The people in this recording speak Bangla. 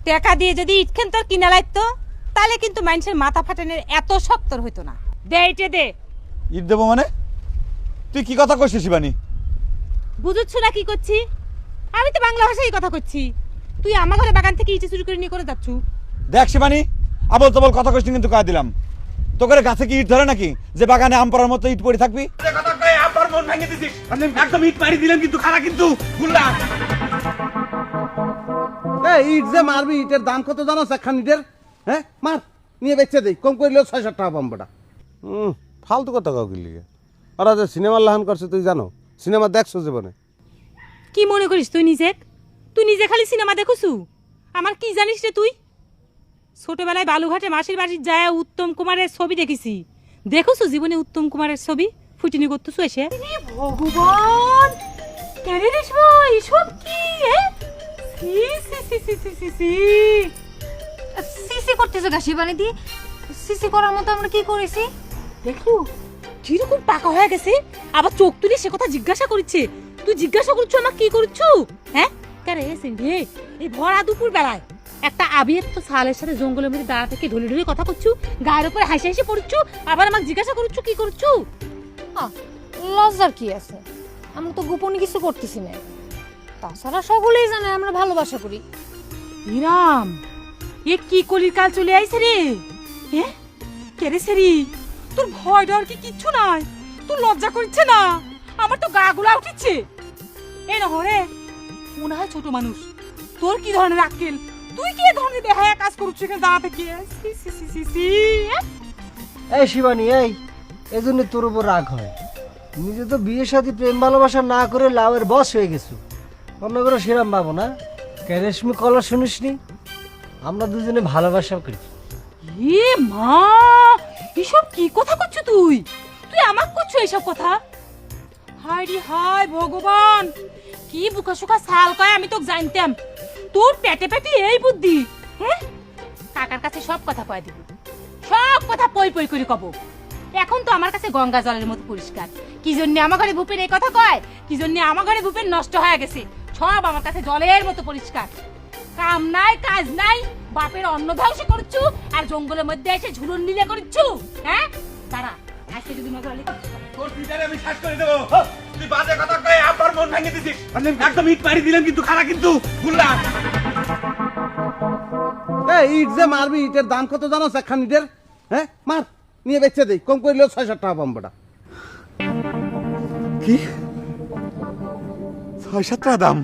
টাকা দিয়ে যদি ইটখান তোর কিনা লাগতো তাহলে কিন্তু মানুষের মাথা ফাটানোর এত শক্তর হইতো না। দে ইটে দে। ইট দেবো মানে? তুই কি কথা কইছিস শিবানী? বুঝছ না কি করছি? আমি তো বাংলা ভাষায় কথা করছি। তুই আমার ঘরে বাগান থেকে ইটে চুরি করে নিয়ে করে যাচ্ছু। দেখ শিবানী, আবল তবল কথা কইছিস কিন্তু কয়ে দিলাম। তো করে গাছে কি ইট ধরে নাকি যে বাগানে আম পড়ার মতো ইট পড়ে থাকবি? কথা কয়ে আবার মন ভেঙে দিছিস। একদম ইট মারি দিলাম কিন্তু খালা কিন্তু গুল্লা। এই ইট যে মারবি, ইটের দাম কত জানো? একখান ইটের হ্যাঁ মার নিয়ে বেচে দেই, কম করলেও 6-7 টাকা পাম বেটা। ফালতু কথা কাউ লিগে। ওরা যে সিনেমার লাহান করছে তুই জানো? সিনেমা দেখছো জীবনে? কি মনে করিস তুই নিজে? তুই নিজে খালি সিনেমা দেখছু, আমার কি জানিস রে তুই? ছোটবেলায় বালুঘাটে মাসির বাড়ির যায় উত্তম কুমারের ছবি দেখেছি। দেখছু জীবনে উত্তম কুমারের ছবি? ফুটিনি করতেছু এসে। ভগবান, কেন রে ভাই সব কি? সিসি করতেছে গা শিবানী দি, সিসি করার মতো আমরা কি করেছি দেখলু কিরকম পাকা হয়ে গেছে, আবার চোখ তুলে সে কথা জিজ্ঞাসা করছে। তুই জিজ্ঞাসা করছো আমার কি করছু? হ্যাঁ কেন রে এই ভরা দুপুর বেলায় একটা আবির তো সালের সাথে জঙ্গলের মধ্যে দাঁড়া থেকে ঢলে ঢলে কথা করছু, গায়ের উপরে হাসি হাসি পড়ছু, আবার আমাকে জিজ্ঞাসা করছু কি করছু? লজ্জার কি আছে? আমরা তো গোপনে কিছু করতেছি না। তাছাড়া সকলেই জানে আমরা ভালোবাসা করি। নিরাম এ কি কলির কাল চলে আইছে রে? হ্যাঁ কেরে সেরি তোর ভয় ডর কি কিচ্ছু নাই? তোর লজ্জা করছে না? আমার তো গা গুলা উঠিচ্ছে। এ না হরে মনে হয় ছোট মানুষ, তোর কি ধরনের আক্কেল? তুই কি ধরনের দেহায় কাজ করছিস এখানে দাঁড়াতে গিয়ে? এই শিবানী, এই জন্য তোর উপর রাগ হয়। নিজে তো বিয়ের সাথে প্রেম ভালোবাসা না করে লাউয়ের বস হয়ে গেছো, অন্য করে সেরাম পাবো না। রেশমি কলা শুনিসনি? আমরা দুজনে ভালোবাসা করি। এ মা, এসব কি কথা করছো তুই? তুই আমাক করছো এইসব কথা? হায় রে হায় ভগবান, কি বুকা সুকা সাল কয় আমি তো জানতাম। তোর পেটে পেটে এই বুদ্ধি? হ্যাঁ কাকার কাছে সব কথা কয় দিব, সব কথা পই পই করে কব। এখন তো আমার কাছে গঙ্গা জলের মতো পরিষ্কার কি জন্য আমার ঘরে ভূপের এই কথা কয়, কি জন্য আমার ঘরে ভূপের নষ্ট হয়ে গেছে, সব আমার কাছে জলের মতো পরিষ্কার। কাম নাই কাজ নাই, বাপের অন্ন ধ্বংস করছু আর জঙ্গলের মধ্যে এসে ঝুলন লীলা করছু। হ্যাঁ দাঁড়া, আজকে যদি নজর আলি তোর পিটারে আমি শেষ করে দেব। তুই বাজে কথা কয়ে আবার মন ভেঙে দিছিস। একদম ইট মারি দিলাম কিন্তু খালা কিন্তু গুল্লা। এই ইট যে মারবি, ইটের দাম কত জানো? একখান ইটের হ্যাঁ মার নিয়ে বেচে দেই, কম করলেও 6-7 টাকা পাম বেটা। কি 6-7 টাকা দাম?